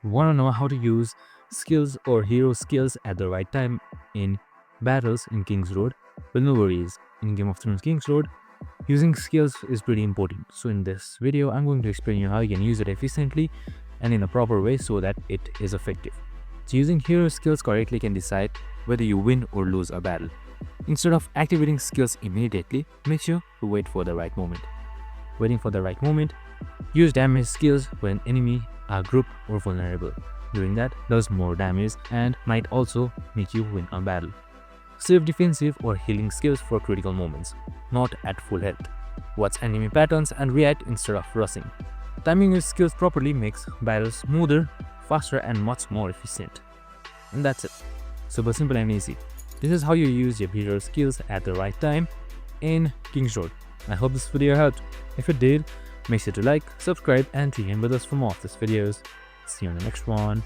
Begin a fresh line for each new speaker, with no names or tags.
Want to know how to use skills or hero skills at the right time in battles in King's Road? Well, no worries. In Game of Thrones King's Road, using skills is pretty important. So in this video, I'm going to explain you how you can use it efficiently and in a proper way so that it is effective. So using hero skills correctly can decide whether you win or lose a battle. Instead of activating skills immediately, make sure to wait for the right moment. Waiting for the right moment, use damage skills when enemy are grouped or vulnerable. Doing that does more damage and might also make you win a battle. Save defensive or healing skills for critical moments, not at full health. Watch enemy patterns and react instead of rushing. Timing your skills properly makes battles smoother, faster and much more efficient. And that's it. Super simple and easy. This is how you use your hero skills at the right time in King's Road. I hope this video helped. If it did, make sure to like, subscribe and tune in with us for more of these videos. See you on the next one.